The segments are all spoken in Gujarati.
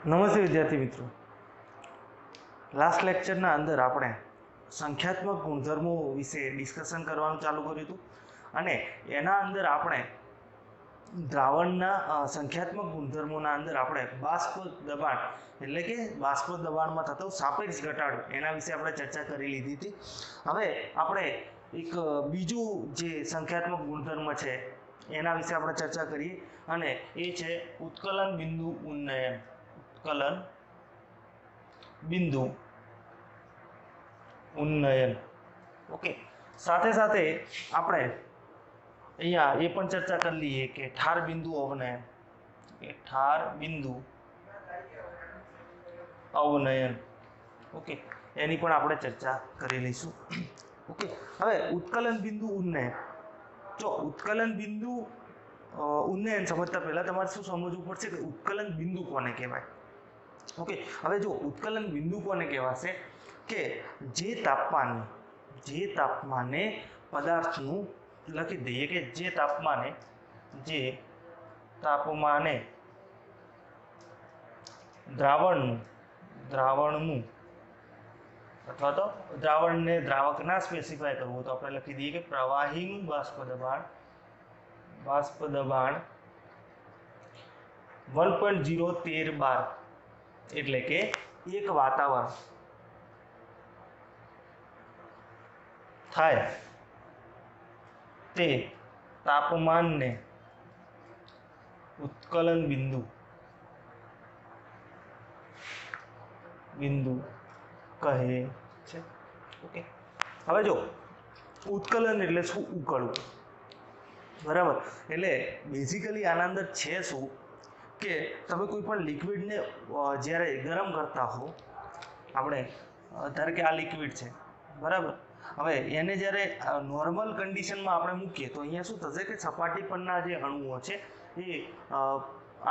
નમસ્તે વિદ્યાર્થી મિત્રો, લાસ્ટ લેક્ચરના અંદર આપણે સંખ્યાત્મક ગુણધર્મો વિશે ડિસ્કશન કરવાનું ચાલુ કર્યું હતું અને એના અંદર આપણે દ્રાવણના સંખ્યાત્મક ગુણધર્મોના અંદર આપણે બાષ્પ દબાણ એટલે કે બાષ્પ દબાણમાં થતો સાપેક્ષ ઘટાડો એના વિશે આપણે ચર્ચા કરી લીધી હતી. હવે આપણે એક બીજું જે સંખ્યાત્મક ગુણધર્મ છે એના વિશે આપણે ચર્ચા કરીએ અને એ છે ઉત્કલન બિંદુ ઉન્નયન. ઉત્કલન બિંદુ ઉન્નયન. ઓકે, સાથે સાથે આપણે અહીંયા એ પણ ચર્ચા કરી લઈએ કે ઠાર બિંદુ અવનયન. ઠાર બિંદુ અવનયન. ઓકે, એની પણ આપણે ચર્ચા કરી લઈશું. ઓકે, હવે ઉત્કલન બિંદુ ઉન્નયન. જો ઉત્કલન બિંદુ ઉન્નયન સમજતા પહેલા તમારે શું સમજવું પડશે કે ઉત્કલન બિંદુ કોને કહેવાય. ઓકે, હવે જો ઉત્કલન બિંદુ કોને કહેવાશે કે જે તાપમાને પદાર્થનું લખી દઈએ કે જે તાપમાને દ્રાવણનું અથવા તો દ્રાવણને દ્રાવક ના સ્પેસિફાય કરવું તો આપણે લખી દઈએ કે પ્રવાહીનું બાષ્પ દબાણ 1.013 બાર એટલે કે એક વાતાવરણ થાય તે તાપમાનને ઉત્કલન બિંદુ કહે છે. ઓકે, હવે જો ઉત્કલન એટલે શું? ઉકળવું. બરાબર, એટલે બેઝિકલી આના અંદર છે શું કે તમે કોઈ પણ લિક્વિડને જ્યારે ગરમ કરતા હો, આપણે ધારો કે આ લિક્વિડ છે, બરાબર, હવે એને જ્યારે નોર્મલ કન્ડિશનમાં આપણે મૂકીએ તો અહીંયા શું થશે કે સપાટી પરના જે અણુઓ છે એ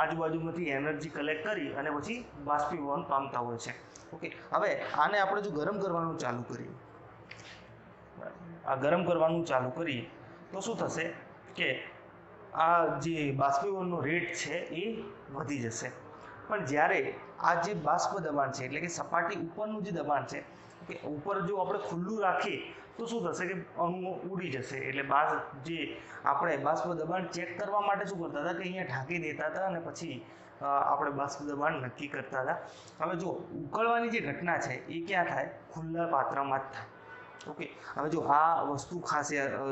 આજુબાજુમાંથી એનર્જી કલેક્ટ કરી અને પછી બાષ્પીભવન પામતા હોય છે. ઓકે, હવે આને આપણે જો ગરમ કરવાનું ચાલુ કરીએ તો શું થશે કે આ જે બાષ્પીભવનનો રેટ છે એ વધી જશે. પણ જ્યારે આ જે બાષ્પ દબાણ છે એટલે કે સપાટી ઉપરનું જે દબાણ છે, કે ઉપર જો આપણે ખુલ્લું રાખીએ તો શું થશે કે અણુઓ ઉડી જશે. એટલે જે આપણે બાષ્પ દબાણ ચેક કરવા માટે શું કરતા હતા કે અહીંયા ઢાંકી દેતા હતા અને પછી આપણે બાષ્પ દબાણ નક્કી કરતા હતા. હવે જો ઉકળવાની જે ઘટના છે એ ક્યાં થાય? ખુલ્લા પાત્રમાં જ થાય. ઓકે, હવે જો આ વસ્તુ ખાસ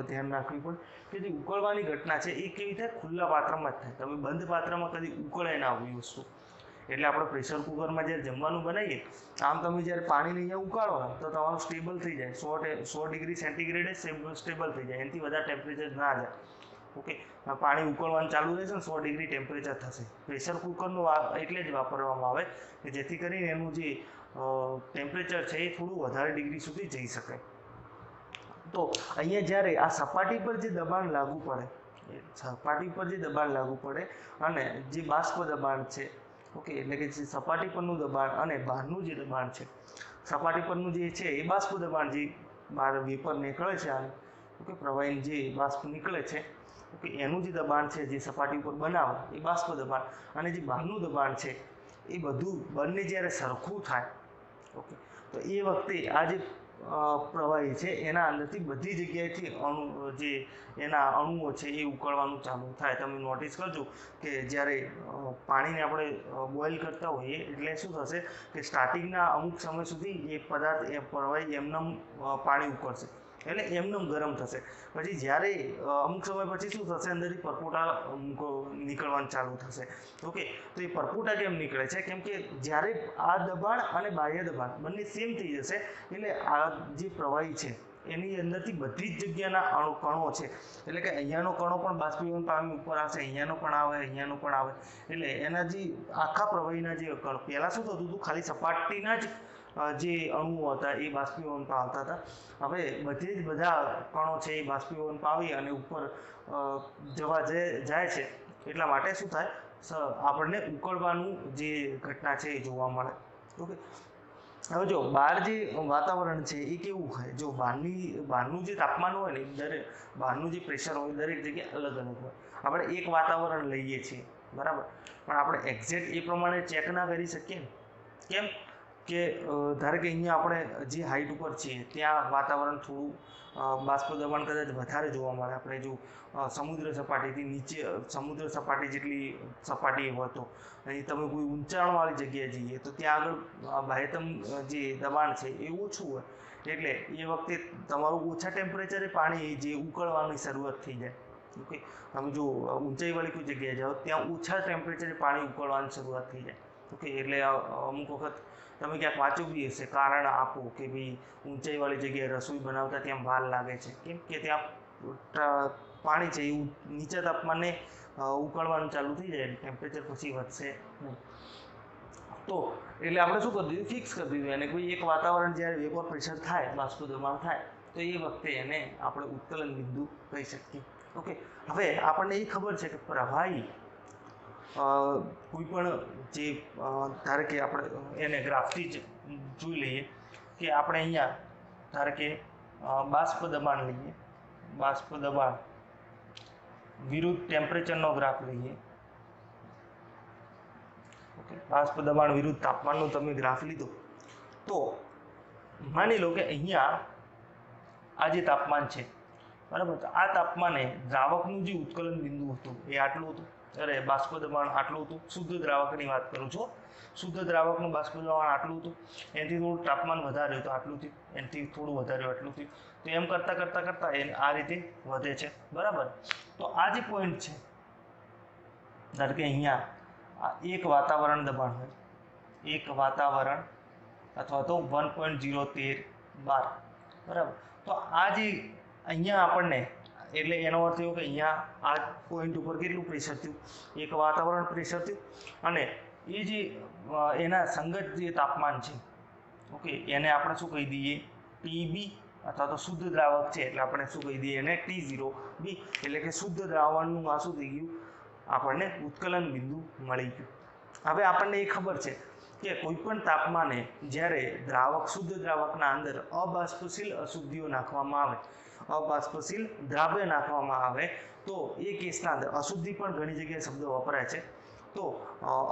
ધ્યાન રાખવી પડે કે જે ઉકળવાની ઘટના છે એ કેવી થાય? ખુલ્લા પાત્રમાં જ થાય. તમે બંધ પાત્રમાં કદી ઉકળે ના આવી વસ્તુ. એટલે આપણે પ્રેશર કુકરમાં જ્યારે જમવાનું બનાવીએ આમ તમે જ્યારે પાણીને અહીંયા ઉકાળો તો તમારું સ્ટેબલ થઈ જાય, 100 ડિગ્રી સેન્ટીગ્રેડે સ્ટેબલ થઈ જાય, એનાથી વધારે ટેમ્પરેચર ના જાય. ઓકે, પાણી ઉકળવાનું ચાલુ રહેશે ને 100 ડિગ્રી ટેમ્પરેચર થશે. પ્રેશર કુકરનું એટલે જ વાપરવામાં આવે કે જેથી કરીને એનું જે ટેમ્પરેચર છે એ થોડું વધારે ડિગ્રી સુધી જઈ શકે. તો અહીંયા જ્યારે આ સપાટી પર જે દબાણ લાગુ પડે અને જે બાષ્પ દબાણ છે, ઓકે, એટલે કે જે સપાટી પરનું દબાણ અને બહારનું જે દબાણ છે, સપાટી પરનું જે છે એ બાષ્પ દબાણ જે બહાર વેપર નીકળે છે, ઓકે, પ્રવાહી જે બાષ્પ નીકળે છે, ઓકે, એનું જે દબાણ છે જે સપાટી ઉપર બનાવે એ બાષ્પ દબાણ અને જે બહારનું દબાણ છે એ બધું બંને જ્યારે સરખું થાય, ઓકે, તો એ વખતે આ જે પ્રવાહી છે એના અંદરથી બધી જગ્યાએથી એના અણુઓ છે એ ઉકળવાનું ચાલુ થાય. તમે નોટિસ કરજો કે જ્યારે પાણીને આપણે બોઇલ કરતા હોઈએ એટલે શું થશે કે સ્ટાર્ટિંગના અમુક સમય સુધી એ પ્રવાહી એમનેમ પાણી ઉકળશે, એટલે એમનેમ ગરમ થશે. પછી જ્યારે અમુક સમય પછી શું થશે, અંદરથી પરપોટા નીકળવાનું ચાલુ થશે. ઓકે, તો એ પરપોટા કેમ નીકળે છે? કેમ કે જ્યારે આ દબાણ અને બાહ્ય દબાણ બંને સેમ થઈ જશે એટલે આ જે પ્રવાહી છે એની અંદરથી બધી જ જગ્યાના કણો છે, એટલે કે અહીંયાનો કણો પણ બાષ્પીભવન પામી ઉપર આવશે, અહીંયાનો પણ આવે, અહીંયાનો પણ આવે, એટલે એના જે આખા પ્રવાહીના જે કણો, પહેલાં શું થતું હતું ખાલી સપાટીના જ જે અણુઓ હતા એ બાષ્પીભવન પામતા હતા. હવે બધા કણો છે એ બાષ્પીભવન પાવી અને ઉપર જાય છે. એટલા માટે શું થાય, આપણને ઉકળવાનું જે ઘટના છે એ જોવા મળે. ઓકે, હવે જો બહાર જે વાતાવરણ છે એ કેવું હોય, જો બહારનું જે તાપમાન હોય ને બહારનું જે પ્રેશર હોય દરેક જગ્યાએ અલગ અલગ હોય. આપણે એક વાતાવરણ લઈએ છીએ, બરાબર, પણ આપણે એક્ઝેક્ટ એ પ્રમાણે ચેક ના કરી શકીએ ને. કેમ કે ધારો કે અહીંયા આપણે જે હાઈટ ઉપર છીએ ત્યાં વાતાવરણ થોડું બાષ્પ દબાણ કદાચ વધારે જોવા મળે. આપણે જો સમુદ્ર સપાટીથી નીચે સમુદ્ર સપાટી જેટલી સપાટી હોય તો અહીં તમે કોઈ ઊંચાણવાળી જગ્યાએ જઈએ તો ત્યાં આગળ બાહ્યતમ જે દબાણ છે એ ઓછું હોય, એટલે એ વખતે તમારું ઓછા ટેમ્પરેચરે પાણી જે ઉકળવાની શરૂઆત થઈ જાય. ઓકે, તમે જો ઊંચાઈવાળી કોઈ જગ્યાએ જાઓ ત્યાં ઓછા ટેમ્પરેચરે પાણી ઉકળવાની શરૂઆત થઈ જાય. ઓકે, એટલે અમુક વખત તમે ક્યાંક વાંચ્યું બી હશે કારણ આપો કે ભાઈ ઊંચાઈવાળી જગ્યાએ રસોઈ બનાવતા ત્યાં વાર લાગે છે, કેમ કે ત્યાં પાણી છે એવું નીચા તાપમાને ઉકળવાનું ચાલુ થઈ જાય, ટેમ્પરેચર પછી વધશે નહીં. તો એટલે આપણે શું કરી દીધું, ફિક્સ કરી દીધું એને. કોઈ એક વાતાવરણ જ્યારે વેપર પ્રેશર થાય, બાષ્પ દબાણ થાય, તો એ વખતે એને આપણે ઉત્કલન બિંદુ કહી શકીએ. ઓકે, હવે આપણને એ ખબર છે કે પ્રવાહી કોઈ પણ જે ધારો કે આપણે એને ગ્રાફથી જ જોઈ લઈએ કે આપણે અહીંયા ધારો કે બાષ્પ દબાણ લઈએ, બાષ્પ દબાણ વિરુદ્ધ ટેમ્પરેચરનો ગ્રાફ લઈએ. ઓકે, બાષ્પ દબાણ વિરુદ્ધ તાપમાનનો તમે ગ્રાફ લીધો તો માની લો કે અહીંયા આ જે તાપમાન છે, બરાબર, તો આ તાપમાને દ્રાવકનું જે ઉત્કલન બિંદુ હતું એ આટલું હતું. અરે બાષ્પ દબાણ આટલું હતું, શુદ્ધ દ્રાવકની વાત કરું છું. શુદ્ધ દ્રાવકનું બાષ્પ દબાણ આટલું હતું, એનાથી થોડું તાપમાન વધારે હતું આટલું થયું, એનાથી થોડું વધારે આટલું થયું. તો એમ કરતાં એ આ રીતે વધે છે. બરાબર, તો આ જે પોઈન્ટ છે, ધારો કે અહીંયા એક વાતાવરણ દબાણ હોય, એક વાતાવરણ અથવા તો 1.013 બાર. બરાબર, તો આ જે અહીંયા આપણને એટલે એનો અર્થ એવો કે અહીંયા આ પોઈન્ટ ઉપર કેટલું પ્રેશર થયું, એક વાતાવરણ પ્રેશર થયું, અને એ જે એના સંગત જે તાપમાન છે, ઓકે, એને આપણે શું કહી દઈએ, ટીબી, અથવા તો શુદ્ધ દ્રાવક છે એટલે આપણે શું કહી દઈએ એને T0B, એટલે કે શુદ્ધ દ્રાવણનું આ શું થઈ ગયું, આપણને ઉત્કલન બિંદુ મળી ગયું. હવે આપણને એ ખબર છે કે કોઈપણ તાપમાને જ્યારે દ્રાવક શુદ્ધ દ્રાવકના અંદર અબાષ્પશીલ અશુદ્ધિઓ નાખવામાં આવે, અબાષ્પશીલ દ્રાવ્ય નાખવામાં આવે, તો એ કેસના અંદર અશુદ્ધિ પણ ઘણી જગ્યાએ શબ્દ વપરાય છે. તો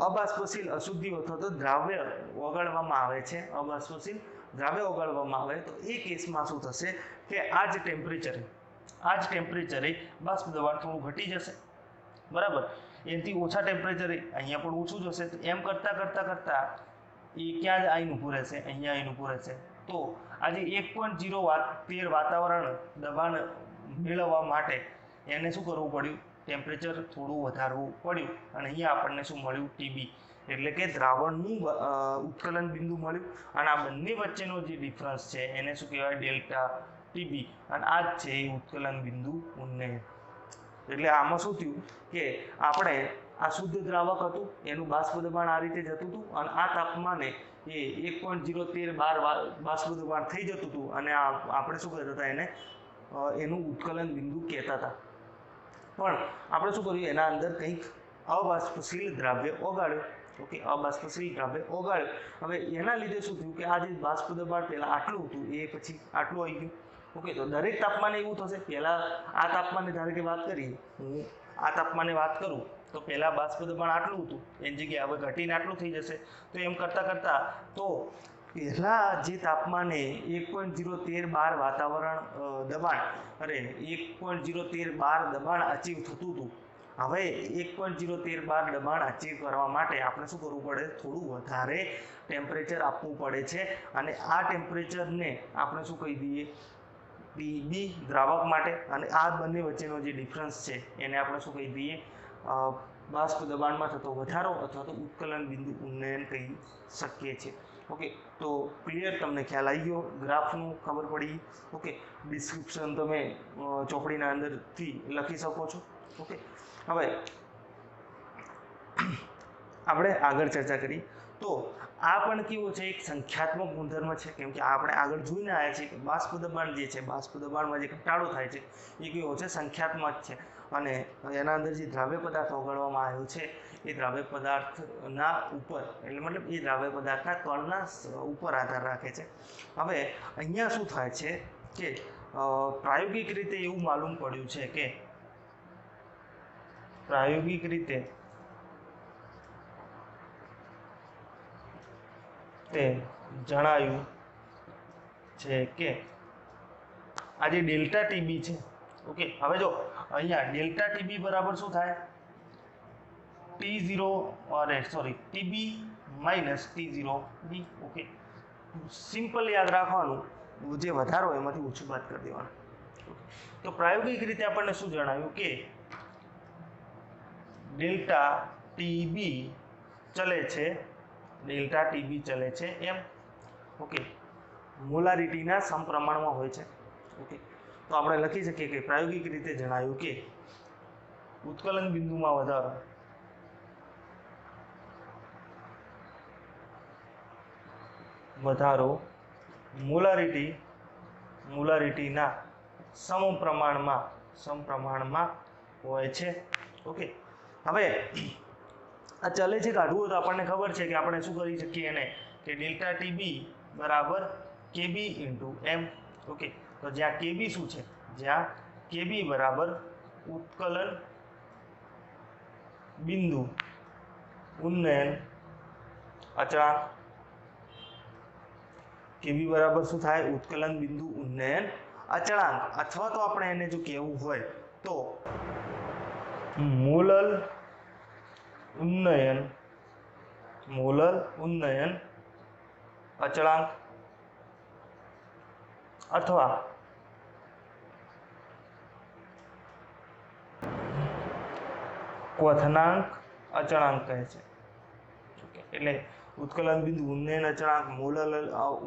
અબાષ્પશીલ અશુદ્ધિઓ અથવા તો દ્રાવ્ય ઓગાળવામાં આવે છે, અબાષ્પશીલ દ્રાવ્ય ઓગાળવામાં આવે, તો એ કેસમાં શું થશે કે આ જ ટેમ્પરેચરે બાષ્પ દબાણ થોડું ઘટી જશે. બરાબર, એનાથી ઓછા ટેમ્પરેચરે અહીંયા પણ ઓછું જશે. તો એમ કરતાં એ ક્યાં જ આવીને ઊભું રહેશે, અહીંયા આવીને ઊભું રહેશે. તો આજે 1.013 વાતાવરણ દબાણ મેળવવા માટે એને શું કરવું પડ્યું, ટેમ્પરેચર થોડું વધારવું પડ્યું, અને અહીંયા આપણને શું મળ્યું, ટીબી, એટલે કે દ્રાવણનું ઉત્કલન બિંદુ મળ્યું. અને આ બંને વચ્ચેનો જે ડિફરન્સ છે એને શું કહેવાય, ડેલ્ટા ટીબી, અને આ જ છે એ ઉત્કલન બિંદુ ઉન્નયન. એટલે આમાં શું થયું કે આપણે આ શુદ્ધ દ્રાવક હતું એનું બાષ્પ દબાણ આ રીતે જતું હતું, અને આ તાપમાને એ 1.013 બાર બાષ્પ દબાણ થઈ જતું હતું, અને આપણે શું કહેતા હતા એને એનું ઉત્કલન બિંદુ કહેતા હતા. પણ આપણે શું કર્યું, એના અંદર કંઈક અબાષ્પશીલ દ્રાવ્ય ઓગાળ્યો. ઓકે, અબાષ્પશીલ દ્રાવ્ય ઓગાળ્યો. હવે એના લીધે શું થયું કે આ જે બાષ્પ દબાણ પહેલાં આટલું હતું એ પછી આટલું આવી ગયું. ઓકે, તો દરેક તાપમાને એવું થશે. પહેલાં આ તાપમાને ધારો કે વાત કરીએ, હું આ તાપમાને વાત કરું તો પહેલાં બાષ્પ દબાણ આટલું હતું, એની જગ્યાએ હવે ઘટીને આટલું થઈ જશે. તો એમ કરતાં તો પહેલાં જે તાપમાને 1.013 બાર વાતાવરણ દબાણ 1.013 બાર દબાણ અચીવ થતું હતું, હવે 1.013 બાર દબાણ અચીવ કરવા માટે આપણે શું કરવું પડે, થોડું વધારે ટેમ્પરેચર આપવું પડે છે. અને આ ટેમ્પરેચરને આપણે શું કહી દઈએ, ટીબી દ્રાવક માટે, અને આ બંને વચ્ચેનો જે ડિફરન્સ છે એને આપણે શું કહી દઈએ, બાષ્પ દબાણમાં થતો વધારો અથવા તો ઉત્કલન બિંદુ ઉન્નયન કહી શકીએ છીએ. ઓકે, તો ક્લિયર, તમને ખ્યાલ આવી ગયો, ગ્રાફનું ખબર પડી. ઓકે, ડિસ્ક્રિપ્શન તમે ચોપડીના અંદરથી લખી શકો છો. ઓકે, હવે આપણે આગળ ચર્ચા કરી તો આ પણ કેવો છે, એક સંખ્યાત્મક ગુણધર્મ છે. કેમ કે આપણે આગળ જોઈને આવ્યા છીએ કે બાષ્પ દબાણ જે છે, બાષ્પ દબાણમાં જે ઘટાડો થાય છે એ કેવો છે, સંખ્યાત્મક છે. અને એના અંદર જે દ્રાવ્ય પદાર્થ ઓગાળવામાં આવ્યો છે એ દ્રાવ્ય પદાર્થના ઉપર, એટલે મતલબ એ દ્રાવ્ય પદાર્થના કણના ઉપર આધાર રાખે છે. હવે અહીંયા શું થાય છે કે પ્રાયોગિક રીતે એવું માલુમ પડ્યું છે કે પ્રાયોગિક રીતે તે જણાયું છે કે આ જે ડેલ્ટા ટીબી છે, ઓકે, હવે જો અહીંયા ડેલ્ટા ટીબી બરાબર શું થાય, ટીબી માઇનસ T0 બી, ઓકે, સિમ્પલ યાદ રાખવાનું, જે વધારો એમાંથી ઓછું બાદ કરી દેવાનું. તો પ્રાયોગિક રીતે આપણને શું જણાવ્યું કે ડેલ્ટા ટીબી ચલે છે એમ, ઓકે, મોલારિટીના સમપ્રમાણમાં હોય છે, ઓકે. તો આપણે લખી શકીએ કે પ્રાયોગિક રીતે જણાવ્યું કે ઉત્કલન બિંદુમાં વધારો મોલારિટીના સમપ્રમાણમાં હોય છે, ઓકે. હવે આ ચલે છે કાઢવું હોય તો આપણને ખબર છે કે આપણે શું કરી શકીએ એને કે ડેલ્ટા ટીબી બરાબર કેબી ઇન્ટુ એમ, ઓકે. તો જ્યાં કેબી શું છે, જ્યાં કેબી બરાબર ઉત્કલન બિંદુ ઉન્નયન અચળાંક, કેબી બરાબર શું થાય, ઉત્કલન બિંદુ ઉન્નયન અચળાંક, અથવા તો આપણે એને જો કહેવું હોય તો મોલર ઉન્નયન અચળાંક અથવા ક્વથનાંક અચળાંક કહે છે, ઓકે. એટલે ઉત્કલન બિંદુ ઉન્નયન અચળાંક, મોલર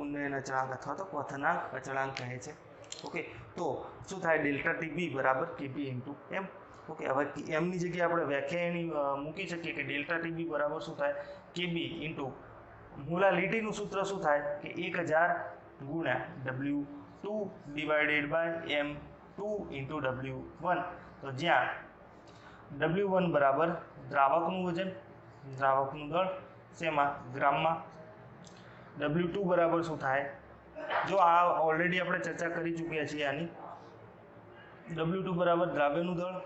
ઉન્નયન અચળાંક અથવા તો ક્વથનાંક અચળાંક કહે છે, ઓકે. તો શું થાય, ડેલ્ટા ટીબી બરાબર કેબી ઇન્ટુ એમ, ઓકે. હવે એમની જગ્યાએ આપણે વ્યાખ્યા એની મૂકી શકીએ કે ડેલ્ટા ટીબી બરાબર શું થાય, કેબી ઇન્ટુ મોલાલિટીનું સૂત્ર શું થાય કે 1000 ગુણ્યા W2 divided by M2 into W1. તો જ્યાં W1 બરાબર દ્રાવકનું વજન, દ્રાવકનું દળ, શેમાં, ગ્રામમાં. W2 બરાબર શું થાય, જો આ ઓલરેડી આપણે ચર્ચા કરી ચૂક્યા છીએ આની. W2 બરાબર દ્રાવ્યનું દળ,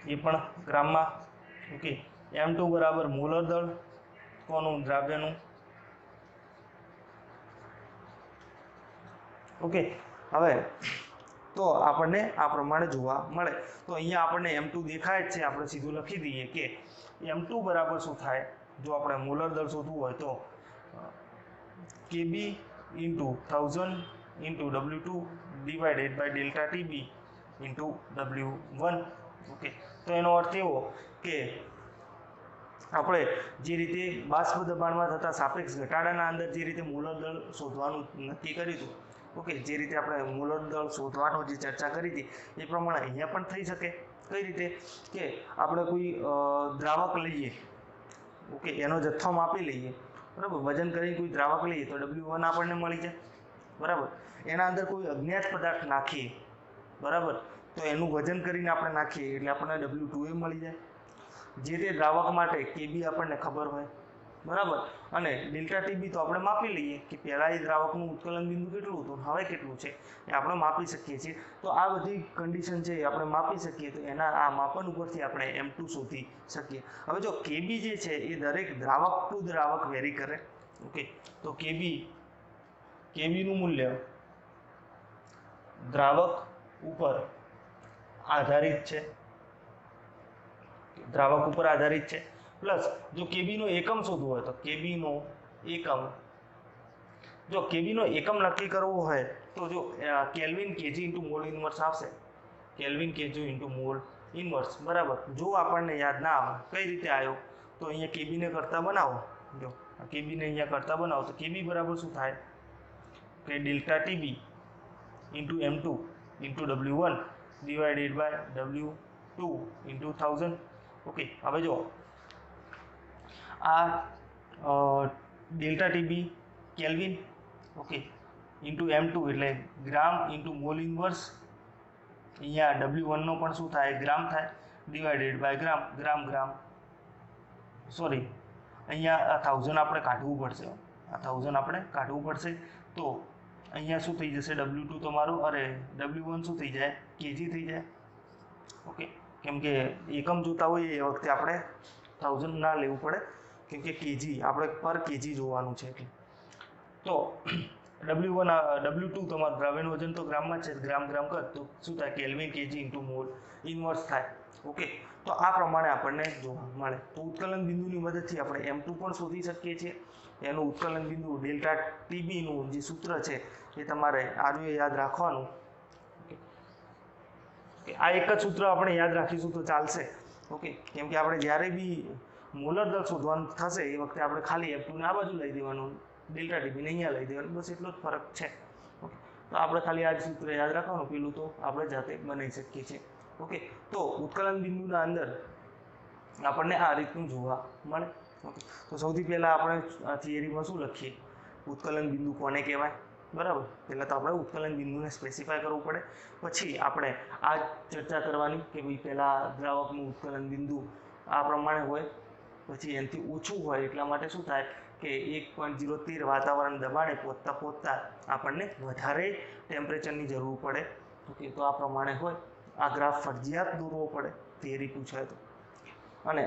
એ પણ ગ્રામમાં, ઓકે. M2 બરાબર મોલર દળ, કોનું, દ્રાવ્યનું, ઓકે. હવે તો આપણને આ પ્રમાણે જોવા મળે. તો અહીંયા આપણને M2 દેખાય જ છે, આપણે સીધું લખી દઈએ કે M2 બરાબર શું થાય, જો આપણે મોલર દળ શોધવું હોય તો KB into 1000 into W2 divided by delta TB into W1, okay. તો એનો અર્થ એવો કે આપણે જે રીતે બાષ્પ દબાણમાં થતા સાપેક્ષ ઘટાડાના અંદર જે રીતે મોલર દળ શોધવાનું નક્કી કર્યું હતું, ઓકે, જે રીતે આપણે મોલર દળ શોધવાનો જે ચર્ચા કરી હતી એ પ્રમાણે અહીંયા પણ થઈ શકે. કઈ રીતે કે આપણે કોઈ દ્રાવક લઈએ, ઓકે, એનો જથ્થો માપી લઈએ, બરાબર, વજન કરીને કોઈ દ્રાવક લઈએ તો W1 આપણને મળી જાય, બરાબર. એના અંદર કોઈ અજ્ઞાત પદાર્થ નાખીએ, બરાબર, તો એનું વજન કરીને આપણે નાખીએ એટલે આપણને W2 એ મળી જાય. જે તે દ્રાવક માટે કેબી આપણને ખબર હોય, બરાબર, અને ડેલ્ટા ટીબી તો આપણે માપી લઈએ કે પહેલાં એ દ્રાવકનું ઉત્કલન બિંદુ કેટલું હતું, હવે કેટલું છે એ આપણે માપી શકીએ છીએ. તો આ બધી કન્ડિશન છે એ આપણે માપી શકીએ, તો એના આ માપન ઉપરથી આપણે M2 શોધી શકીએ. હવે જો કેબી જે છે એ દરેક દ્રાવક ટુ દ્રાવક વેરી કરે, ઓકે. તો કેબીનું મૂલ્ય દ્રાવક ઉપર આધારિત છે, પ્લસ જો કેબીનો એકમ શોધવો હોય તો કેબીનો એકમ નક્કી કરવો હોય તો જો kelvin KG into mole inverse આવશે, kelvin KG into mole inverse, બરાબર. જો આપણને યાદ ના આવે કઈ રીતે આવ્યો તો અહીંયા કેબીને કરતા બનાવો, જો આ કેબીને અહીંયા કરતા બનાવો તો કેબી બરાબર શું થાય કે delta TB into M2 into W1 divided by W2 into 1000, okay. હવે જો આ delta TB kelvin, okay, into M2 એટલે ગ્રામ ઇન્ટુ મોલ ઇનવર્સ, અહીંયા W1 નો પણ શું થાય, ગ્રામ થાય, ડિવાઇડેડ બાય ગ્રામ, સોરી, અહીંયા આ 1000 આપણે કાઢવું પડશે, તો અહીંયા શું થઈ જશે, W2 તમારું, W1 શું થઈ જાય, કેજી થઈ જાય, ઓકે. કેમ કે એકમ જોતા હોય એ વખતે આપણે 1000 ના લેવું પડે, કેમ કે કેજી આપણે પર કેજી જોવાનું છે એટલે. તો W1 W2 તમારું દ્રાવણ વજન તો ગ્રામમાં છે, ગ્રામ ગ્રામ કર તો શું થાય kelvin KG into mall inverse થાય. ઓકે, તો આ પ્રમાણે આપણને જોવા મળે. તો ઉત્કલન બિંદુની મદદથી આપણે M2 પણ શોધી શકીએ છીએ. એનું ઉત્કલન બિંદુ ડેલ્ટા ટીબી નું જે સૂત્ર છે એ તમારે આર્યું યાદ રાખવાનું. આ એક જ સૂત્ર આપણે યાદ રાખીશું તો ચાલશે. ઓકે, કેમ કે આપણે જ્યારે બી મોલર દળ શોધવાનું થશે એ વખતે આપણે ખાલી F2 ને આ બાજુ લઈ દેવાનું, ડેલ્ટા ટીબી ને અહીંયા લઈ દેવાનું, બસ એટલો જ ફરક છે. ઓકે, તો આપણે ખાલી આ જ સૂત્ર યાદ રાખવાનું, પેલું તો આપણે જાતે બનાવી શકીએ છીએ. ઓકે, તો ઉત્કલન બિંદુના અંદર આપણને આ રીતનું જોવા મળે. ઓકે, તો સૌથી પહેલાં આપણે થિયરીમાં શું લખીએ, ઉત્કલન બિંદુ કોને કહેવાય, બરાબર. પહેલાં તો આપણે ઉત્કલન બિંદુને સ્પેસિફાય કરવું પડે, પછી આપણે આ ચર્ચા કરવાની કે ભાઈ પહેલાં દ્રાવકનું ઉત્કલન બિંદુ આ પ્રમાણે હોય, પછી એનાથી ઓછું હોય એટલા માટે શું થાય કે 1.013 વાતાવરણ દબાણે પહોંચતા આપણને વધારે ટેમ્પરેચરની જરૂર પડે. ઓકે, તો આ પ્રમાણે હોય, આ ગ્રાફ ફરજિયાત દોરવો પડે થિયરી પૂછાય તો, અને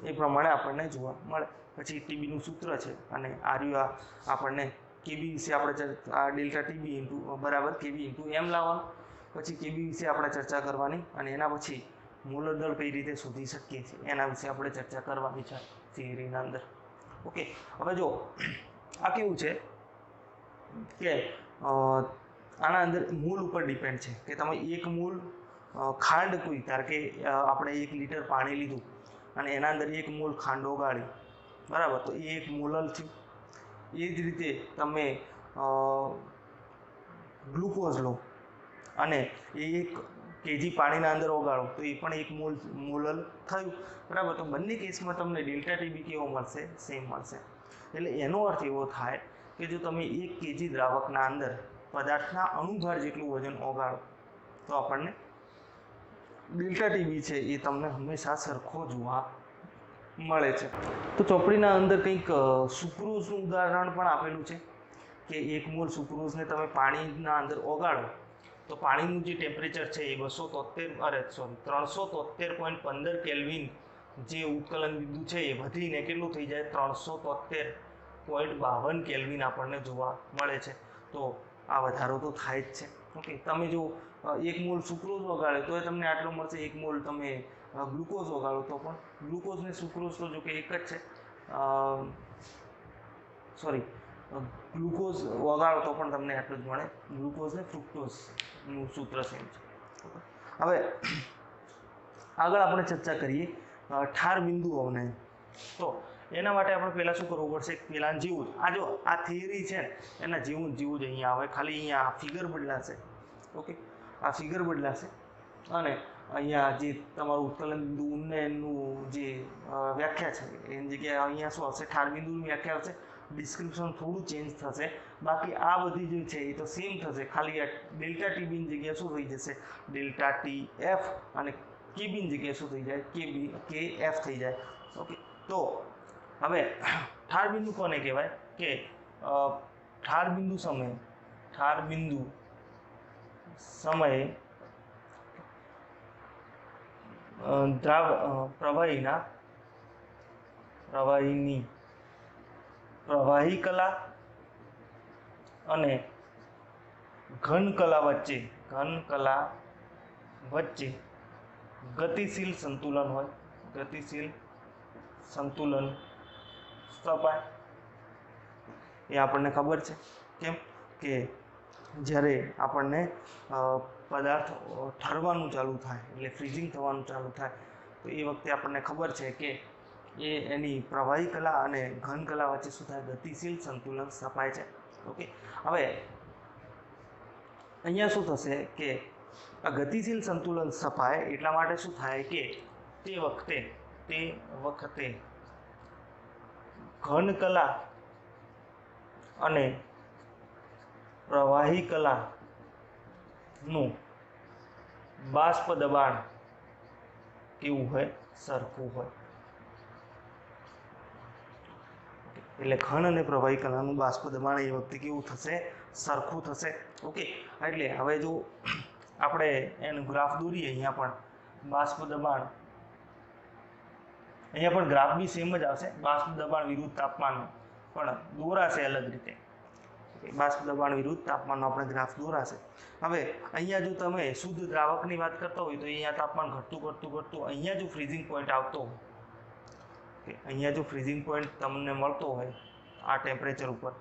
એ પ્રમાણે આપણને જોવા મળે. પછી ટીબીનું સૂત્ર છે અને આર્યું આપણને કેબી વિશે આપણે આ ડેલ્ટા ટીબી બરાબર કેબી ઇન્ટુ એમ લાવવાનું. પછી કેબી વિશે આપણે ચર્ચા કરવાની અને એના પછી મોલર દળ કઈ રીતે શોધી શકીએ છીએ એના વિશે આપણે ચર્ચા કરવાની છે થિયરીના અંદર. ઓકે, હવે જો આ કેવું છે કે આના અંદર મૂલ ઉપર ડિપેન્ડ છે કે તમે એક મૂલ ખાંડ કોઈ ધાર કે આપણે 1 લીટર પાણી લીધું અને એના અંદર 1 મોલ ખાંડ ઓગાળી, બરાબર, તો એ 1 મોલર થયું. એ જ રીતે તમે ગ્લુકોઝ લો અને એ 1 કેજી પાણીના અંદર ઓગાળો તો એ પણ 1 મોલર થયું, બરાબર. તો બંને કેસમાં તમને ડેલ્ટા ટીબી કેવો મળશે, સેમ મળશે. એટલે એનો અર્થ એવો થાય કે જો તમે 1 કેજી દ્રાવકના અંદર પદાર્થના અણુભાર જેટલું વજન ઓગાળો તો આપણને ડેલ્ટા ટીબી છે એ તમને હંમેશા સરખો જોવા મળે છે. તો ચોપડીના અંદર કંઈક સુક્રોઝનું ઉદાહરણ પણ આપેલું છે કે 1 મોલ સુક્રોઝને તમે પાણીના અંદર ઓગાળો તો પાણીનું જે ટેમ્પરેચર છે એ 373.15 કેલ્વિન જે ઉત્કલન બિંદુ છે એ વધીને કેટલું થઈ જાય 373.52 કેલ્વિન આપણને જોવા મળે છે. તો આ વધારો તો થાય જ છે. ઓકે, તમે જો 1 મોલ સુક્રોઝ ઓગાળે તો તમને આટલો મળશે, 1 મોલ તમે ગ્લુકોઝ ઓગાળો તો પણ ગ્લુકોઝ ને સુક્રોઝ તો જો કે એક જ છે, ગ્લુકોઝ ઓગાળો તો પણ તમને આટલું જ મળે, ગ્લુકોઝ ને ફ્રુક્ટોઝનું સૂત્ર સેમ છે. હવે આગળ આપણે ચર્ચા કરીએ ઠાર બિંદુઓને. તો એના માટે આપણે પહેલાં શું કરવું પડશે, પહેલાં જેવું જ આ જો આ થિયરી છે એના જેવું જ અહીંયા આવે, ખાલી અહીંયા ફિગર બદલાશે. ઓકે, આ ફિગર બદલાશે અને અહીંયા જે તમારું ઉત્કલન બિંદુ ઉન્નયનનું જે વ્યાખ્યા છે એની જગ્યાએ અહીંયા શું આવશે, ઠાર બિંદુની વ્યાખ્યા આવશે. ડિસ્ક્રિપ્શન થોડું ચેન્જ થશે, બાકી આ બધી જે છે એ તો સેમ થશે, ખાલી આ ડેલ્ટા ટીબીની જગ્યાએ શું થઈ જશે, ડેલ્ટા ટી એફ, અને કેબીની જગ્યાએ શું થઈ જાય, કે એફ થઈ જાય. ઓકે, તો હવે ઠાર બિંદુ કોને કહેવાય કે ઠાર બિંદુ સમયે પ્રવાહીની પ્રવાહી કલા અને ઘન કલા વચ્ચે ગતિશીલ સંતુલન હોય, ગતિશીલ સંતુલન સ્થપાય. એ આપણને ખબર છે. કેમ કે જ્યારે આપણને પદાર્થ ઠરવાનું ચાલુ થાય એટલે ફ્રીઝિંગ થવાનું ચાલુ થાય તો એ વખતે આપણને ખબર છે કે એની પ્રવાહી કલા અને ઘન કલા વચ્ચે શું થાય, ગતિશીલ સંતુલન સ્થપાય છે. ઓકે, હવે અહીંયા શું થશે કે આ ગતિશીલ સંતુલન સ્થપાય એટલા માટે શું થાય કે તે વખતે ઘન કલા અને પ્રવાહી કલાનું બાષ્પ દબાણ કેવું હોય, સરખું હોય. એટલે ઘન અને પ્રવાહી કલાનું બાષ્પ દબાણ એ વખતે કેવું થશે, સરખું થશે. ઓકે, એટલે હવે જો આપણે એનું ગ્રાફ દોરીએ, અહીંયા પણ બાષ્પ દબાણ અહીંયા પણ ગ્રાફ બી સેમ જ આવશે, બાષ્પ દબાણ વિરુદ્ધ તાપમાનનો પણ દોરાશે અલગ રીતે. બાષ્પ દબાણ વિરુદ્ધ તાપમાનનો આપણે ગ્રાફ દોરાશે. હવે અહીંયા જો તમે શુદ્ધ દ્રાવકની વાત કરતા હોય તો અહીંયા તાપમાન ઘટતું અહીંયા જો ફ્રીઝિંગ પોઈન્ટ આવતો હોય, અહીંયા જો ફ્રીઝિંગ પોઈન્ટ તમને મળતો હોય આ ટેમ્પરેચર ઉપર,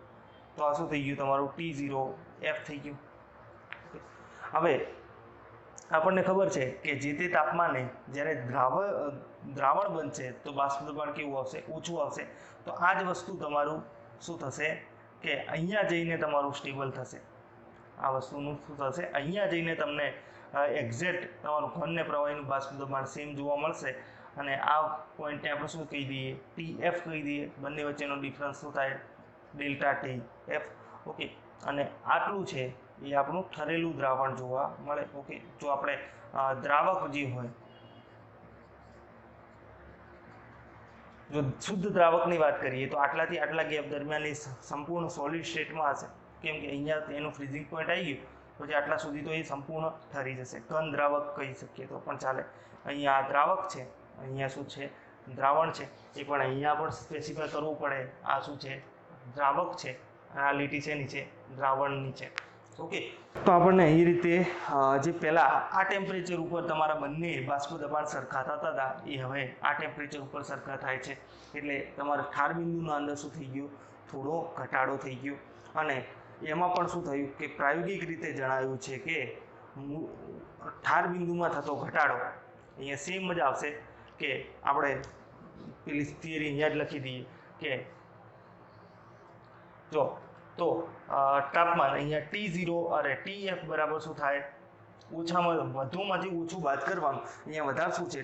તો આ શું થઈ ગયું તમારું T0F થઈ ગયું. હવે આપણને ખબર છે કે જે તે તાપમાને જ્યારે દ્રાવણ બનશે તો બાષ્પ દબાણ કેવું આવશે? ઓછું આવશે. તો આ જ વસ્તુ તમારું શું થશે કે અહીંયા જઈને તમારું સ્ટેબલ થશે. આ વસ્તુનું શું થશે? અહીંયા જઈને તમને એક્ઝેક્ટ તમારું ઘનને પ્રવાહીનું બાષ્પ દબાણ સેમ જોવા મળશે. અને આ પોઈન્ટને આપણે શું કહી દઈએ? TF કહી દઈએ. બંને વચ્ચેનો ડિફરન્સ શું થાય? Delta TF. ઓકે, અને આટલું છે એ આપણું ઠરેલું દ્રાવણ જોવા મળે. ઓકે, જો આપણે દ્રાવક જે હોય, જો શુદ્ધ દ્રાવકની વાત કરીએ તો આટલાથી આટલા ગેપ દરમિયાન એ સંપૂર્ણ સોલિડ સ્ટેટમાં હશે, કેમ કે અહીંયા એનું ફ્રીઝિંગ પોઈન્ટ આવી ગયું પછી આટલા સુધી તો એ સંપૂર્ણ ઠરી જશે. ઘન દ્રાવક કહી શકીએ તો પણ ચાલે. અહીંયા આ દ્રાવક છે, અહીંયા શું છે? દ્રાવણ છે. એ પણ અહીંયા પણ સ્પેસિફાય કરવું પડે આ શું છે? દ્રાવક છે. આ લીટી છે નીચે દ્રાવણની છે. ઓકે, તો આપણને એ રીતે જે પહેલાં આ ટેમ્પરેચર ઉપર તમારા બંને બાષ્પ દબાણ સરખા થતા હતા એ હવે આ ટેમ્પરેચર ઉપર સરખા થાય છે. એટલે તમારા ઠાર બિંદુના અંદર શું થઈ ગયું? થોડો ઘટાડો થઈ ગયો. અને એમાં પણ શું થયું કે પ્રાયોગિક રીતે જણાવ્યું છે કે ઠાર બિંદુમાં થતો ઘટાડો અહીંયા સેમ જ આવશે કે આપણે પેલી થિયરી અહીંયા જ લખી દઈએ કે જો તો તાપમાન અહીંયા T0 અને TF બરાબર શું થાય? ઓછામાં વધુમાંથી ઓછું બાદ કરવાનું. અહીંયા વધારે શું છે?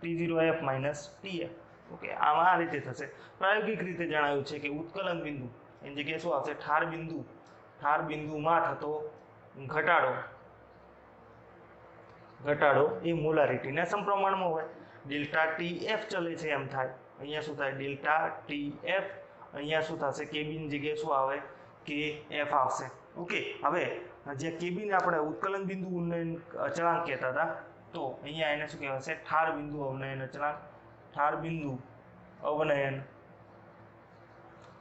T0F minus TF. ઓકે, આમાં આ રીતે થશે. પ્રાયોગિક રીતે જણાવ્યું છે કે ઉત્કલન બિંદુ એની જગ્યાએ શું આવશે? ઠાર બિંદુમાં થતો ઘટાડો એ મોલારિટીના સમપ્રમાણમાં હોય. ડેલ્ટા TF ચલે છે એમ થાય. અહીંયા શું થાય? Delta TF. અહીંયા શું થશે? કેબીની જગ્યાએ શું આવે? KF આવશે. ઓકે, હવે જે કેબીને આપણે ઉત્કલન બિંદુ ઉન્નયન અચળાંક કહેતા હતા, તો અહીંયા એને શું કહેવાશે? ઠાર બિંદુ અવનયન અચળાંક. ઠાર બિંદુ અવનયન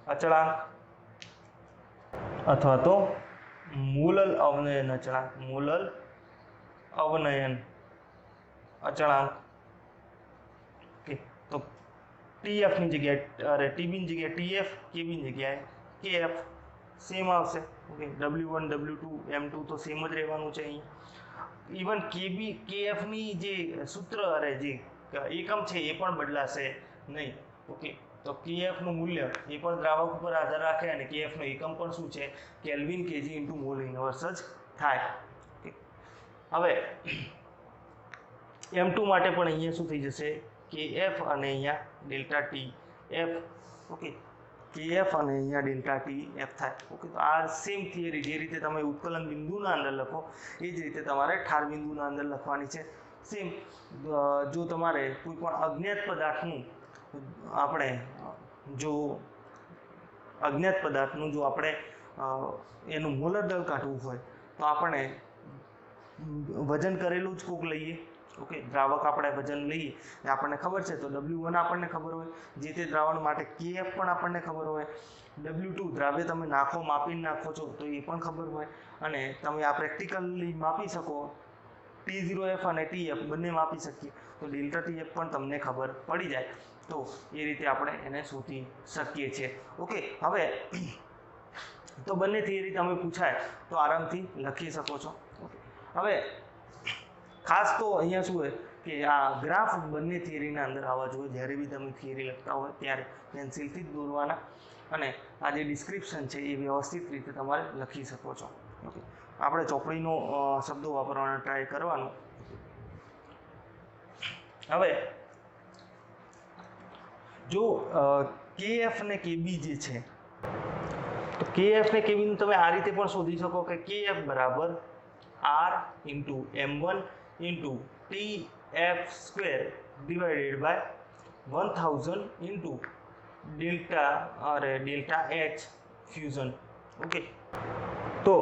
અચળાંક અથવા તો મૂલલ અવનયન અચળાંક. મૂલલ અવનયન અચળાંક. ઓકે, તો TF ની જગ્યાએ TB ની જગ્યાએ TF, KB ની જગ્યાએ KF સેમ આવશે. ઓકે, W1 W2 M2 તો સેમ જ રહેવાનું છે. અહીં ઇવન KF ની જે સૂત્ર જે એકમ છે એ પણ બદલાશે નહીં. ઓકે, તો KF નું મૂલ્ય એ પણ દ્રાવક ઉપર આધાર રાખે અને KF નો એકમ પણ શું છે? Kelvin kg into mall inverse જ થાય. હવે M2 માટે પણ અહીંયા શું થઈ જશે? KF અને અહીંયા ડેલ્ટા TF. ઓકે, KF અને અહીંયા ડેલ્ટા TF થાય. ઓકે, તો આ સેમ થિયરી જે રીતે તમે ઉત્કલન બિંદુના અંદર લખો એ જ રીતે તમારે ઠાર બિંદુના અંદર લખવાની છે. સેમ જો તમારે કોઈ પણ અજ્ઞાત પદાર્થનું આપણે એનું મોલર દળ કાઢવું હોય તો આપણે વજન કરેલું જ કોક લઈએ. ઓકે, દ્રાવક આપણે વજન લઈએ એ આપણને ખબર છે તો W1 આપણને ખબર હોય, જે તે દ્રાવણ માટે KF પણ આપણને ખબર હોય, W2 દ્રાવ્ય તમે માપીને નાખો છો તો એ પણ ખબર હોય, અને તમે આ પ્રેક્ટિકલી માપી શકો. T0F અને TF બંને માપી શકીએ તો ડેલ્ટા TF પણ તમને ખબર પડી જાય. તો એ રીતે આપણે એને શોધી શકીએ છીએ. ઓકે, હવે તો બંને થિયરી તમે પૂછાય તો આરામથી લખી શકો છો. ઓકે, હવે ખાસ તો અહીંયા શું હોય કે આ ગ્રાફ બંને થિયરીના અંદર આવવા જોઈએ. જ્યારે બી તમે થિયરી લખતા હોય ત્યારે પેન્સિલથી જ દોરવાના, અને આ જે ડિસ્ક્રિપ્શન છે એ વ્યવસ્થિત રીતે તમારે લખી શકો છો. ઓકે, આપણે ચોપડીનો શબ્દો વાપરવાનો ટ્રાય કરવાનો. હવે જો KF ને KB જે છે તો KF ને KB ને તમે આ રીતે પણ શોધી શકો કે KF બરાબર R into M1 into TF square divided by 1000 into delta H fusion. Okay, તો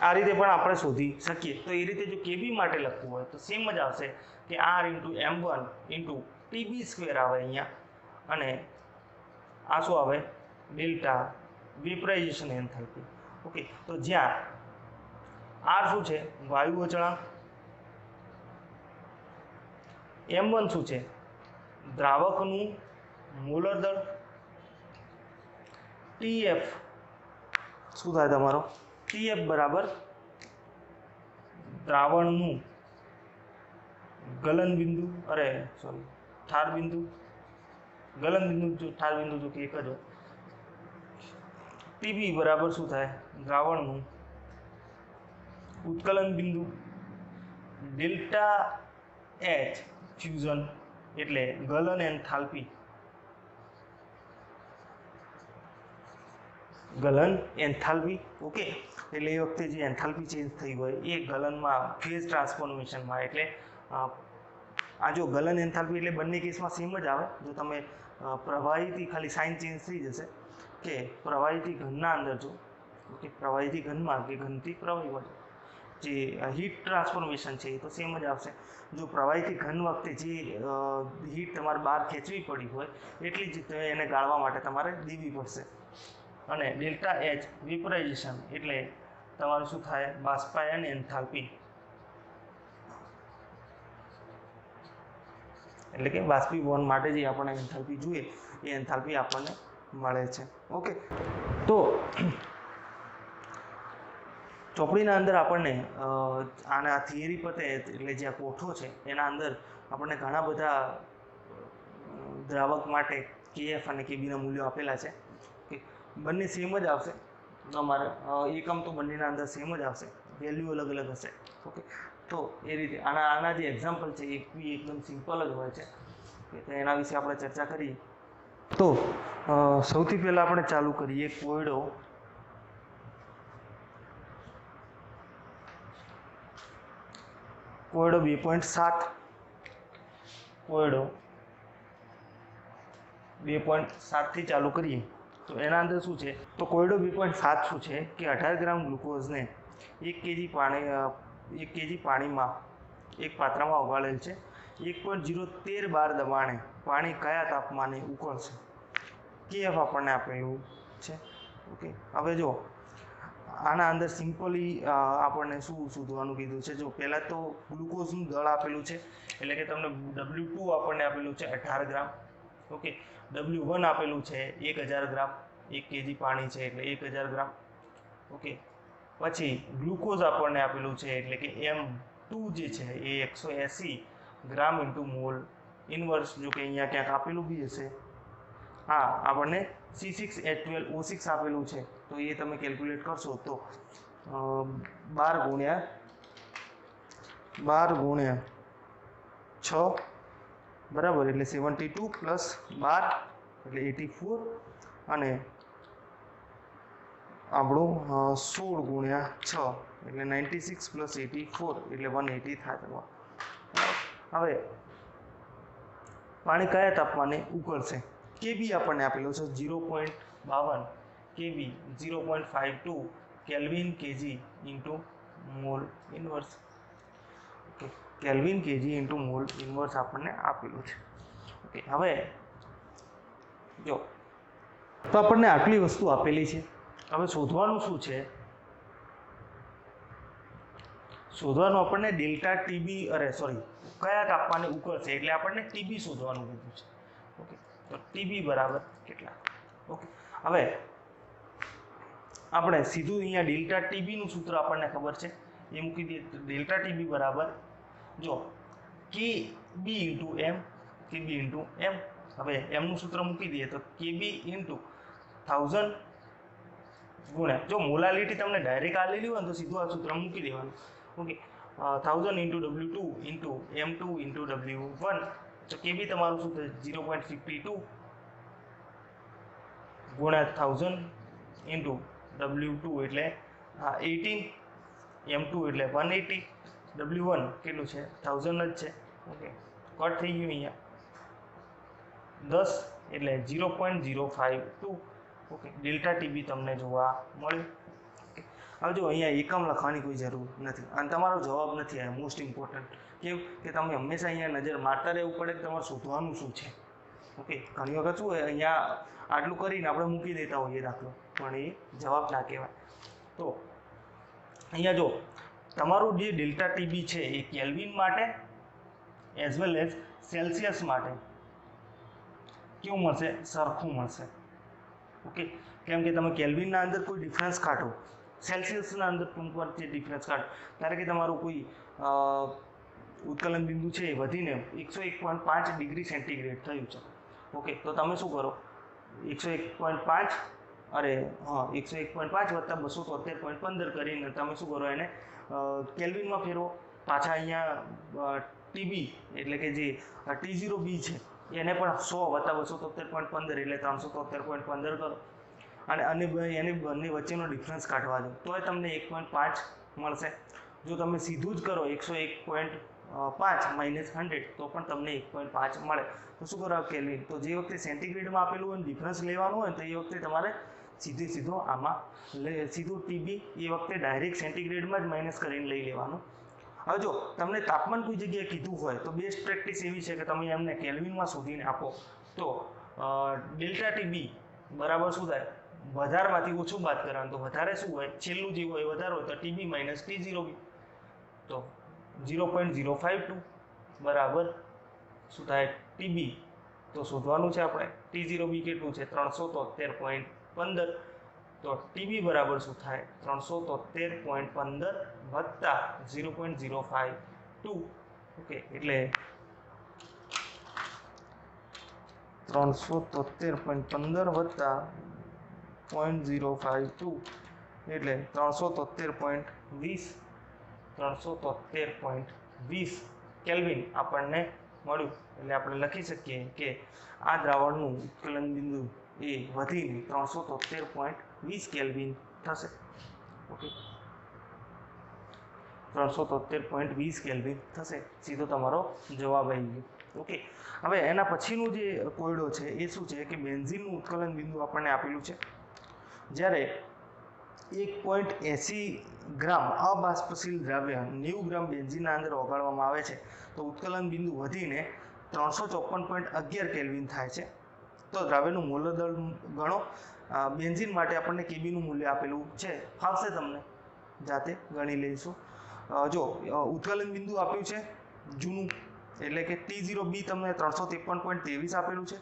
આ રીતે પણ આપણે શોધી શકીએ. તો એ રીતે જો KB માટે લખવું હોય તો સેમ જ આવશે કે R into M1 into TB square આવે અહીંયા, અને આ શું આવે ડેલ્ટા વેપરાઇઝેશન એન્થાલ્પી. ઓકે, તો જ્યાં આર શું છે વાયુ અચળાંક, m1 શું છે દ્રાવકનું મોલર દળ, TF શું થાય તમારો TF બરાબર દ્રાવણનું ગલન બિંદુ, ઠાર બિંદુ, ગલન બિંદુ ઠાર બિંદુ જો કે એક જ હોય. TB બરાબર શું થાય દ્રાવણનું ઉત્કલન બિંદુ, ડેલ્ટા H ફ્યુઝન એટલે ગલન એન્થાલ્પી, ગલન એન્થાલ્પી. ઓકે, એટલે એ વખતે જે એન્થાલ્પી ચેન્જ થઈ હોય એ ગલનમાં ફેઝ ટ્રાન્સફોર્મેશનમાં, એટલે આ જો ગલન એન્થાલ્પી એટલે બંને કેસમાં સેમ જ આવે. જો તમે પ્રવાહીથી ખાલી સાઇન ચેન્જ થઈ જશે કે પ્રવાહીથી ઘનના અંદર જો, ઓકે, પ્રવાહીથી ઘનમાં કે ઘનથી પ્રવાહીમાં જે હીટ ટ્રાન્સફોર્મેશન છે એ તો સેમ જ આવશે. જો પ્રવાહીથી ઘન વખતે જે હીટ તમારે બહાર ખેંચવી પડી હોય એટલી જ એને ગાળવા માટે તમારે દેવી પડશે. અને ડેલ્ટા H વેપરાઇઝેશન એટલે તમારું શું થાય બાષ્પાયન એન્થાલ્પી, એટલે કે બાષ્પીભવન માટે જે આપણને એન્થાલ્પી જોઈએ એ એન્થાલ્પી આપણને મળે છે. ઓકે, તો ચોપડીના અંદર આપણને આના થિયરી પતે એટલે જે આ કોઠો છે એના અંદર આપણને ઘણા બધા દ્રાવક માટે KF અને KB ના મૂલ્યો આપેલા છે. ઓકે, બંને સેમ જ આવશે તમારે, એકમ તો બંનેના અંદર સેમ જ આવશે, વેલ્યુ અલગ અલગ હશે. ઓકે, તો એ રીતે આના જે એક્ઝામ્પલ છે એ બી એકદમ સિમ્પલ જ હોય છે. તો એના વિશે આપણે ચર્ચા કરીએ. તો સૌથી પહેલાં આપણે ચાલુ કરીએ કોયડો કોયડો 2.7, કોયડો 2.7 થી ચાલુ કરીએ. તો એના અંદર શું છે, તો કોયડો 2.7 શું છે કે 18 ગ્રામ ગ્લુકોઝને 1 kg પાણીમાં એક પાત્રમાં ઓગાળેલ છે. 1.013 બાર દબાણે પાણી કયા તાપમાને ઉકળશે? KF આપણને આપેલું છે. ઓકે, હવે જો આના અંદર સિમ્પલી આપણને શું શોધવાનું કીધું છે. જો પહેલાં તો ગ્લુકોઝનું દળ આપેલું છે, એટલે કે તમને W2 આપણને આપેલું છે 18 ગ્રામ. ઓકે, W1 આપેલું છે 1000 ગ્રામ, 1 kg પાણી છે એટલે 1000 ગ્રામ. ઓકે, પછી ગ્લુકોઝ આપણને આપેલું છે એટલે કે M2 જે છે એ 180 ગ્રામ ઇન્ટુ મોલ ઇનવર્સ, જો કે અહીંયા ક્યાંક આપેલું બી હશે. હા, આપણને C6H12O6 આપેલું છે, તો એ તમે કેલ્ક્યુલેટ કરશો તો 12 ગુણ્યા 6 બરાબર એટલે 72 પ્લસ 12 એટલે 84, અને આપણું 16 ગુણ્યા 6 એટલે 96 પ્લસ 84 એટલે 180 થાય તમારું. હવે પાણી કયા તાપમાને ઉકળશે? KB આપણને આપેલો છે 0.52 KB 0.52 kelvin kg into mole inverse. Okay, kelvin kg into mole inverse આપણને આપેલું છે. ઓકે, હવે જો તો આપણને આટલી વસ્તુ આપેલી છે. હવે શોધવાનું શું છે? શોધવાનું આપણને ડેલ્ટા TB કયા તાપમાને ઉકળશે એટલે આપણને TB શોધવાનું કીધું છે. ઓકે, તો TB બરાબર કેટલા? ઓકે, હવે આપણે સીધું અહીંયા ડેલ્ટા TB નું સૂત્ર આપણને ખબર છે એ મૂકી દઈએ. તો ડેલ્ટા TB બરાબર જો KB into M, KB into M. હવે M નું સૂત્ર મૂકી દઈએ તો KB ઇન્ટુ 1000 ગુણ્યા, જો મોલાલિટી તમને ડાયરેક્ટ આલેલી હોય ને તો સીધું આ સૂત્ર મૂકી દેવાનું. Okay, 1000 into W2 into M2 into W1, તો KB તમારું શું થશે 0.52 ગુણ્યા 1000 ઇન્ટુ W2 એટલે 18, M2 એટલે 180, W1 કેટલું છે 1000 જ છે. ઓકે, કટ થઈ ગયું અહીંયા 10 એટલે 0.052. ઓકે, ડેલ્ટા TB તમને જોવા મળ્યું. હવે જો અહીંયા એકમ લખવાની કોઈ જરૂર નથી અને તમારો જવાબ નથી આવ્યો, મોસ્ટ ઇમ્પોર્ટન્ટ કેમ કે તમે હંમેશા અહીંયા નજર મારતા રહેવું પડે કે તમારે શોધવાનું શું છે. ઓકે, ઘણી વખત શું હોય અહીંયા આટલું કરીને આપણે મૂકી દેતા હોઈએ દાખલો, પણ એ જવાબ ના કહેવાય. તો અહીંયા જો તમારું જે ડેલ્ટા ટીબી છે એ કેલ્વિન માટે એઝ વેલ એઝ સેલ્સિયસ માટે કેવું મળશે? સરખું મળશે. ઓકે, કેમ કે તમે કેલ્વિનના અંદર કોઈ ડિફરન્સ કાઢો, સેલ્સિયસના અંદર ટૂંક જે ડિફરન્સ કાઢો, ત્યારે કે તમારું કોઈ ઉત્કલન બિંદુ છે એ વધીને 101.5 ડિગ્રી સેન્ટીગ્રેડ થયું છે. ઓકે, તો તમે શું કરો? 101.5 101.5 વત્તા 273.15 કરીને તમે શું કરો? એને કેલ્વિનમાં ફેરવો. પાછા અહીંયા ટીબી એટલે કે જે T0B છે એને પણ 100 વત્તા 273.15 એટલે 373.15 કરો અને એની બંને વચ્ચેનો ડિફરન્સ કાઢવા દો તો તમને 1.5 મળશે. જો તમે સીધું જ કરો 101.5 માઇનસ 100 તો પણ તમને 1.5 મળે. તો શું કરો કેલ્વિન? તો જે વખતે સેન્ટીગ્રેડમાં આપેલું હોય ડિફરન્સ લેવાનું હોય તો એ વખતે તમારે સીધો આમાં સીધું ટીબી એ વખતે ડાયરેક્ટ સેન્ટીગ્રેડમાં જ માઇનસ કરીને લઈ લેવાનું. હવે જો તમને તાપમાન કોઈ જગ્યાએ કીધું હોય તો બેસ્ટ પ્રેક્ટિસ એવી છે કે તમે એમને કેલ્વિનમાં શોધીને આપો. તો ડેલ્ટા ટીબી બરાબર શું થાય? વધારમાંથી ઓછું બાદ કરવાનું. તો વધારે શું હોય? છેલ્લું જે હોય વધારે હોય તો ટીબી માઇનસ T0B, તો 0.052 બરાબર શું થાય? ટીબી. તો શોધવાનું છે આપણે T0B કેટલું છે? 373.15. તો ટીબી બરાબર શું થાય? 373.15 વત્તા 0.052. ઓકે, એટલે 373.15 વત્તા 0.052 એટલે 373.20 કેલ્વિન આપણને મળ્યું. એટલે આપણે લખી શકીએ કે આ દ્રાવણનું ઉત્કલન બિંદુ એ વધીને 373.20 કેલ્વિન થશે. ઓકે, 373.20 કેલ્વિન થશે. સીધો તમારો જવાબ આવી ગયો. ઓકે, હવે એના પછીનું જે કોયડો છે એ શું છે કે બેન્ઝીનનું ઉત્કલન બિંદુ આપણને આપેલું છે. જ્યારે 1.80 ગ્રામ અબાષ્પશીલ દ્રવ્ય 90 ગ્રામ બેન્ઝીનના અંદર ઓગાળવામાં આવે છે તો ઉત્કલન બિંદુ વધીને 354.11 કેલ્વિન થાય છે. તો દ્રાવ્યનું મોલર દળ ગણો. બેન્ઝીન માટે આપણને કેબીનું મૂલ્ય આપેલું છે, ફાવશે તમને, જાતે ગણી લઈશું. જો ઉત્કલન બિંદુ આપ્યું છે જૂનું એટલે કે T0B તમને 353.23 આપેલું છે,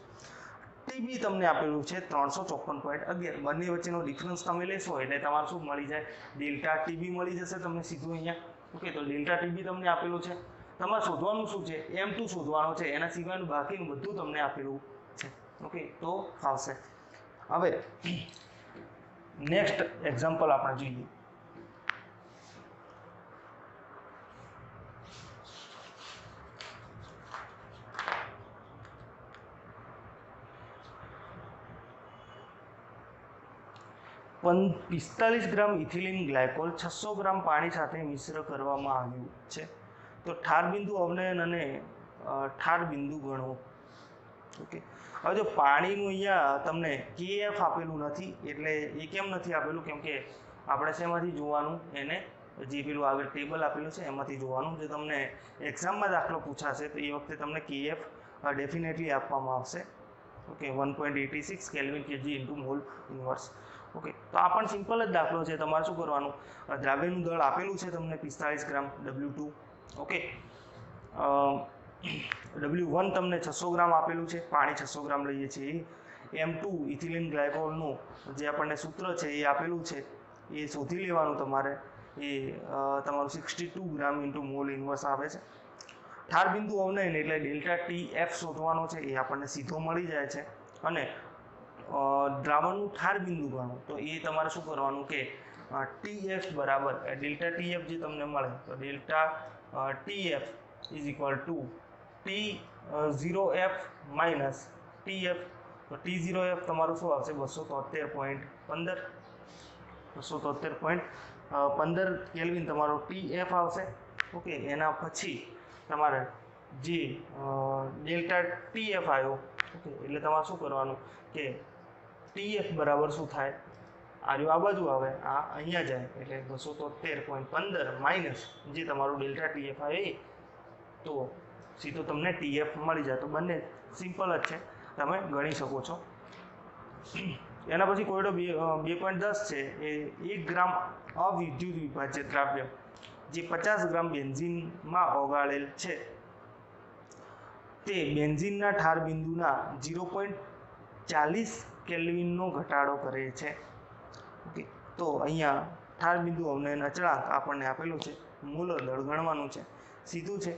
ટીબી તમને આપેલું છે 354.11. બંને વચ્ચેનો ડિફરન્સ તમે લેશો એટલે તમારે શું મળી જાય? ડેલ્ટા ટીબી મળી જશે તમને સીધું અહીંયા. ઓકે, તો ડેલ્ટા ટીબી તમને આપેલું છે. તમારે શોધવાનું શું છે? M2 શોધવાનું છે. એના સિવાયનું બાકીનું બધું તમને આપેલું છે. ઓકે, તો ફાવશે. હવે નેક્સ્ટ એક્ઝામ્પલ આપણે જોઈએ. પણ 45 ગ્રામ ઇથિલિન ગ્લાયકોલ 600 ગ્રામ પાણી સાથે મિશ્ર કરવામાં આવ્યું છે. તો ઠાર બિંદુ અવનયન અને ઠાર બિંદુ ગણો. ઓકે, હવે જો પાણીનું અહીંયા તમને KF આપેલું નથી એટલે એ કેમ નથી આપેલું? કેમ કે આપણે શેમાંથી જોવાનું? એને જે પેલું આગળ ટેબલ આપેલું છે એમાંથી જોવાનું. જો તમને એક્ઝામમાં દાખલો પૂછાશે તો એ વખતે તમને KF ડેફિનેટલી આપવામાં આવશે. Okay, 1.86 kelvin KG into mall inverse. Okay, તો આ પણ સિમ્પલ જ દાખલો છે. તમારે શું કરવાનું? દ્રાવ્યનું દળ આપેલું છે તમને 45 ગ્રામ W2. ઓકે, W1 તમને 600 ગ્રામ આપેલું છે, પાણી 600 ગ્રામ લઈએ છીએ. M2 ઇથિલિન ગ્લાયકોલનું જે આપણને સૂત્ર છે એ આપેલું છે, એ શોધી લેવાનું તમારે. એ તમારું 62 ગ્રામ ઇન્ટુ મોલ ઇન્વર્સ આવે છે. ઠાર બિંદુ અવનયન એટલે ડેલ્ટા TF શોધવાનો છે, એ આપણને સીધો મળી જાય છે. અને દ્રાવણનું ઠાર બિંદુ ગણો તો એ તમારે શું કરવાનું કે TF બરાબર ડેલ્ટા TF જે તમને મળે તો delta TF is equal to T0F minus TF. તો T0F તમારું શું આવશે? 273.15. 273.15 કેલ્વિન તમારો TF આવશે. ઓકે, એના પછી તમારે જે ડેલ્ટા TF આવ્યો. ઓકે, એટલે તમારે શું કરવાનું કે TF બરાબર શું થાય? આ રહ્યું આ બાજુ આવે, આ અહીંયા જાય એટલે 273.15 માઇનસ જે તમારું ડેલ્ટા ટીએફ આવે એ, તો સીધો તમને ટીએફ મળી જાય. તો બંને સિમ્પલ જ છે, તમે ગણી શકો છો. એના પછી કોયડો 2.10 છે એ 1 ગ્રામ અવિદ્યુત વિભાજ્ય દ્રાવ્ય જે 50 ગ્રામ બેન્ઝીનમાં ઓગાળેલ છે તે બેન્ઝીનના ઠાર બિંદુના 0.40 કેલ્વિનનો ઘટાડો કરે છે. ઓકે, તો અહીંયા ઠાર બિંદુ અવનયન અચળાંક આપણને આપેલું છે, મૂલ દળ ગણવાનું છે. સીધું છે,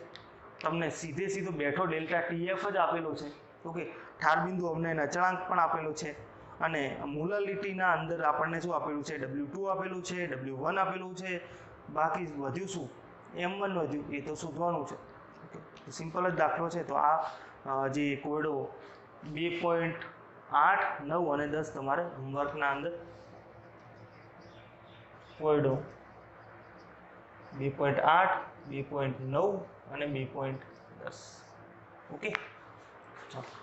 તમને સીધો બેઠો ડેલ્ટા ટીએફ જ આપેલો છે. ઓકે, ઠાર બિંદુ અવનયન અચળાંક પણ આપેલો છે અને મૂલર લીટીના અંદર આપણને શું આપેલું છે, W2 આપેલું છે, W1 આપેલું છે. બાકી વધ્યું શું, M1 વધ્યું, એ તો શોધવાનું છે. ઓકે, સિમ્પલ જ દાખલો છે. તો આ જે કોયડો 2.8, 9 અને 10 તમારે હોમવર્કના અંદર કોયડો 2.8, 2.9 અને 2.10. ઓકે, ચાલો.